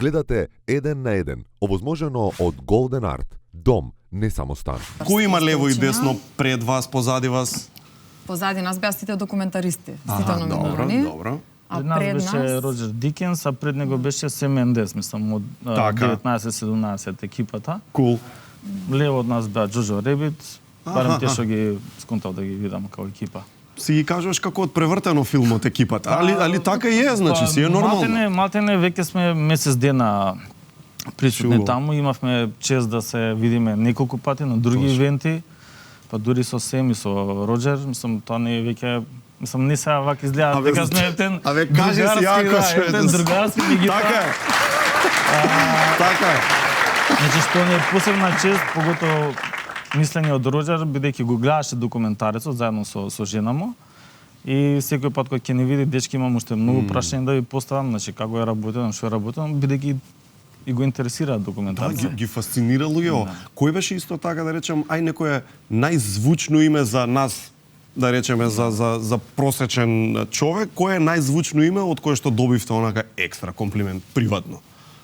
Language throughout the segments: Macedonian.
Гледате Еден на еден, овозможено од Golden Art. Дом, не само стан. Кој има лево и десно пред вас, позади вас? Позади нас беа сите документаристи, сите Добро, номинирани. добро. А Пред нас пред беше нас Роджер Дикенс, а пред него беше Сем Мендес, мислам, од Така. 19-17 екипата. Кул. Лево од нас беа Джоджо Ребит, барем те што ги сконтав да ги видам како екипа. Си ги кажуваш како од превртено филмот екипата. Али така и е, значи си е нормално. Малтене веќе сме месец дена присутни Чудо. таму, имавме чест да се видиме неколку пати на други ивенти, па дури со Сем и со Роджер, мислам тоа не е веќе не сега вака изгледа дека сме ептен. кажи си јако што е. Другарски ми ги Така е. Така е. Значи што не е посебна чест, поготово мислење од Роджер, бидејќи го гледаше документарецот заедно со жена му. И секој пат кога ќе не види дечки, имам уште многу прашања да ви поставам, значи како е работено, што е работено, бидејќи и го интересира Да, документарците. ги фасцинира луѓе. Кој беше исто така да речем, некое најзвучно име за нас, да речеме за просечен човек, кој е најзвучно име од кое што добивте онака екстра комплимент приватно?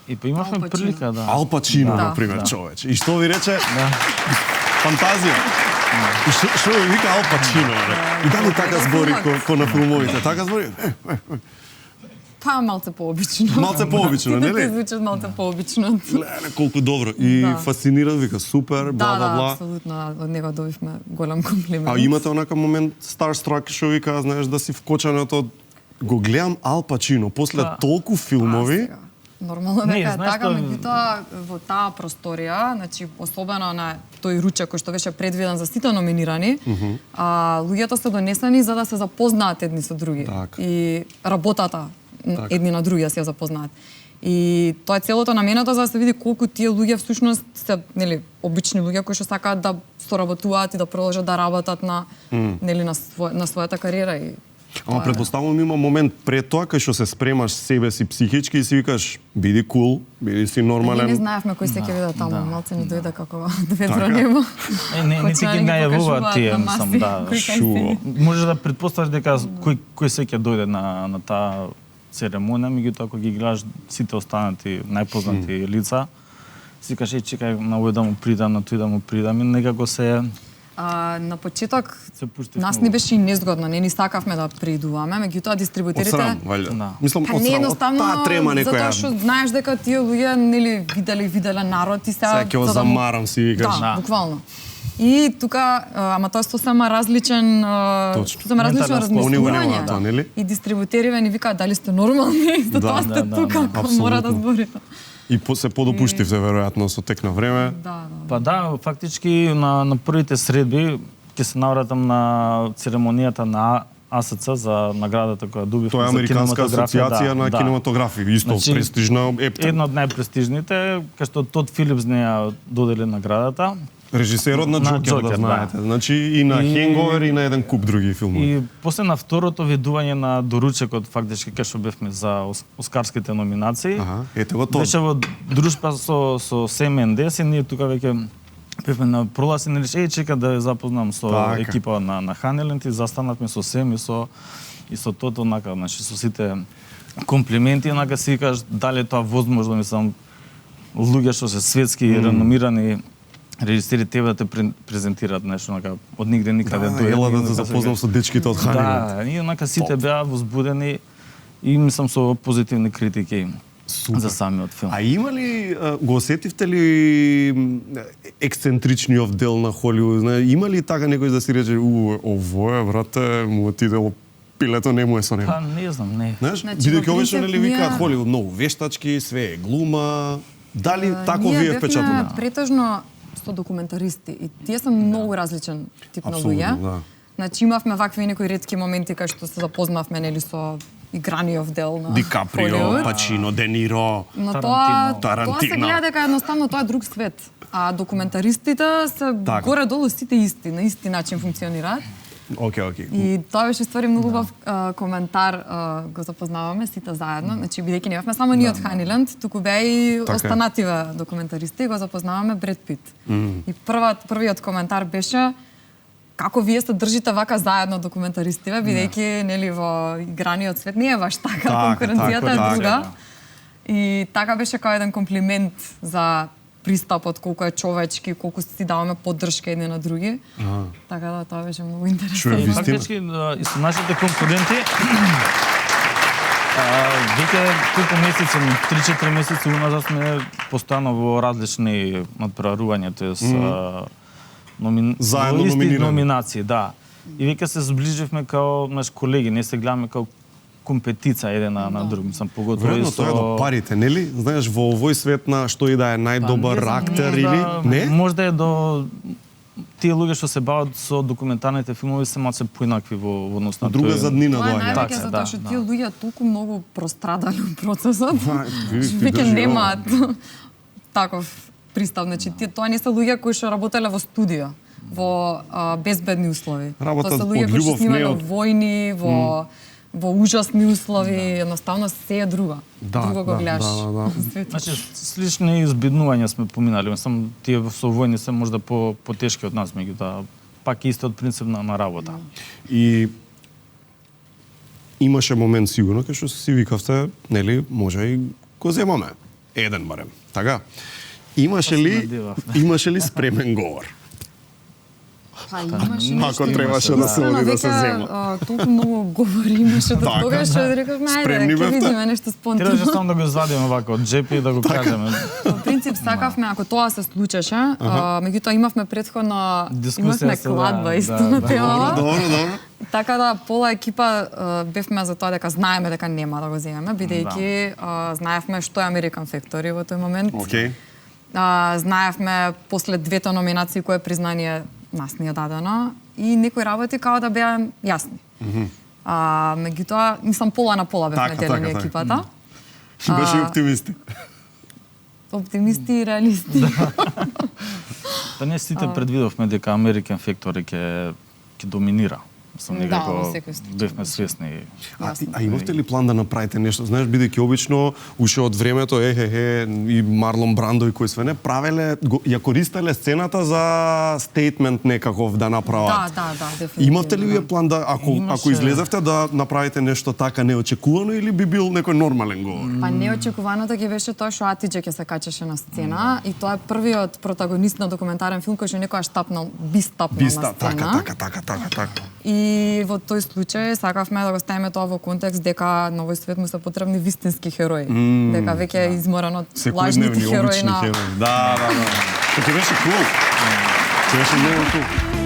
И па имавме Ал Пачино. прилика да. Ал Пачино, Да. например, Да. човече. И што ви рече? Фантазија. И што ви вика Ал Пачино? И дали така збори ко на филмовите? Така збори? Па малце пообично. Малце пообично, Сите нели? ти звучат малце пообично. Леле, колку добро. И Да. фасциниран, вика, супер, бла, бла, бла. апсолутно. Од него добивме голем комплимент. А имате онака момент starstruck што вика, знаеш, да си вкочанет од го гледам Ал Пачино после толку филмови. Сега, нормално Не, дека е знаеш така, што- меѓутоа во таа просторија, значи особено на тој ручек кој што беше предвиден за сите номинирани, луѓето се донесени за да се запознаат едни со други. Така. И работата едни на други да се ја запознаат. И тоа е целото наменето за да се види колку тие луѓе всушност се, нели, обични луѓе кои што сакаат да соработуваат и да продолжат да работат на нели на својата кариера и Ама предпоставувам има момент пред тоа кај што се спремаш себе си психички и си викаш биди кул, биди си Ние не нормален. знаевме кој се ќе види таму, малце ни дојде како ветро Така. небо. Не ти ги најавуваат тие, мислам, да. Шуо. Може да предпоставиш дека кој се ќе дојде на таа церемонија, меѓутоа кога ги гледаш сите останати најпознати лица, си кажеш чекај на овој да му придам, на тој да му придам, и некако се На почеток пуштив нас многу. ни беше и незгодно, не ни сакавме да придуваме, меѓутоа Од дистрибутерите срам, валјда. Да. Мислам, Па од не срам, од едноставно, таа трема некоја. затоа што знаеш дека тие луѓе нели виделе народ и сега Сега ќе го за да му- замарам, си викаш. Да, буквално. И тука, ама тоа е сосема различен, Точно. сосема различно Ментална Они го немаат размислување. тоа, нели? И дистрибутериве ни викаат дали сте нормални, за тоа сте да, тука, да, ако мора да апсолутно. зборите. И се подопуштивте веројатно со тек на време. Да. Па да, фактички на првите средби ќе се навратам на церемонијата на АСЦ за наградата која добивме Тоа е за Американска кинематографија, асоциација на кинематографија, исто Значи, престижна ептен. Една од најпрестижните, кај што Тод Филипс не ја додели наградата. Режисерот на На Джокер, да Джокер, знаете. да. Значи и на И- Хенговер и на еден куп други филмови. И после на второто видување на доручекот, фактички кај што бевме за оскарските номинации, Аха, ете го тоа. беше во дружба со Сем Мендес и ние тука веќе бевме на пролаз и не рече, чека да ја запознам со Така. екипа на Ханеленд и застанавме со Сем и со Тото, онака, значи со сите комплименти, онака си викаш дали е тоа возможно, мислам, луѓе што се светски и реномирани режисери тебе да те презентираат нешто онака од нигде никаде Да, ела да те запознам со дечките од Ханиленд. Да, и онака сите беа возбудени и мислам со позитивни критики за самиот филм. А има ли, го осетивте ли ексцентричниот дел на Холивуд? Има ли така некој да си рече, ово е, брате, му отидело пилето, не му е со него? Па не знам, не. Знаеш, Значи, бидејќи во обично нели принцип, викаат ние- Холивуд многу вештачки, све е глума. Дали тако Ние ви е бевме впечатено? претежно со документаристи и тие се многу различен тип на Апсолутно, луѓе. да. Значи имавме вакви некои ретки моменти кај што се запознавме нели со играниот дел на Ди Каприо, Холивуд. Пачино, Де Ниро. Но Тарантино. тоа се гледа дека едноставно тоа е друг свет. А документаристите се Така. горе-долу сите исти, на исти начин функционираат. Окей. И тоа беше ствари многу убав коментар, го запознаваме сите заедно. Значи бидејќи не бевме само ние од Ханиленд, туку беа и Така е. останативе документаристи, го запознаваме Бред Пит. И првиот коментар беше како вие се држите вака заедно документаристиве, бидејќи нели во играниот свет не е баш така, конкуренцијата е друга. И така беше као еден комплимент за пристапот, колку е човечки, колку си даваме поддршка едни на други. Така да, тоа беше многу интересно. Вистина. Фактички и со нашите конкуренти веќе колку месеци, 3-4 месеци уназад сме постојано во различни надпреварувања, тоест Заедно во исти номинирани. номинации, да. И веќе се зближивме као наш колеги, не се гледаме као компетица еден на друг, мислам поготово Веројатно тоа е до парите, нели? Знаеш, во овој свет на што и да е најдобар актер или не? Можда е до тие луѓе што се бават со документарните филмови се малце поинакви во однос на Друга заднина Тоа е доаѓа. највеќе Така, затоа да, што да. тие луѓе толку многу прострадале од процесот. видиш, ти Веќе држи немаат таков пристап. Значи, тоа не се луѓе кои што работеле во студио, во безбедни услови. Работат Тоа се луѓе од кои што љубов, снимале не од војни, во ужасни услови, едноставно се е друго. Да, Друго го да, гледаш. да. светот. Значи, слични избеднувања сме поминали, мислам, тие со војни се можда потешки од нас, меѓутоа пак истиот принцип на работа. И имаше момент сигурно кај што си викавте, нели, може и го земаме. Еден барем, така? Имаше ли спремен говор? Па имаше Ако нешто. требаше да се Ама оди да се веќе, зема. толку многу говори имаше до Така, тогаш, што рекавме, Спремни ајде, ќе бевте? видиме нешто спонтано. Требаше само да го извадиме вака од джепи и да го кажеме. По принцип сакавме ако тоа се случеше, меѓутоа имавме претходно Дискусија имавме се, кладба да, исто да, на да. темава. Добро. Така да пола екипа бевме за тоа дека знаеме дека нема да го земеме, бидејќи знаевме што е American Factory во тој момент. Океј. Знаевме после двете номинации кое признание нас ни е дадено и некои работи као да беа јасни. Меѓутоа, мислам пола на пола бевме Така, делени така. екипата. Беше оптимисти. Оптимисти и реалисти. Да не сите предвидовме дека American Factory ќе доминира. Мислам, Да, некако во секој случај. бевме свесни. А имавте ли план да направите нешто? Знаеш, бидејќи обично уште од времето и Марлон Брандо и кои све не правеле, ја користеле сцената за стейтмент некаков да направат. Да, дефинитивно. Имавте ли вие план да ако излезевте да направите нешто така неочекувано или би бил некој нормален говор? Па неочекуваното ќе беше тоа што Атиџе ќе се качеше на сцена и тоа е првиот протагонист на документарен филм кој што некојаш би стапнал на сцена. Така. И во тој случај сакавме да го ставиме тоа во контекст дека на овој свет му се потребни вистински херои. Дека веќе е изморен од лажните Секојдневни, херои обични на... херои. Да. Тоа ќе беше кул. Ќе беше многу кул.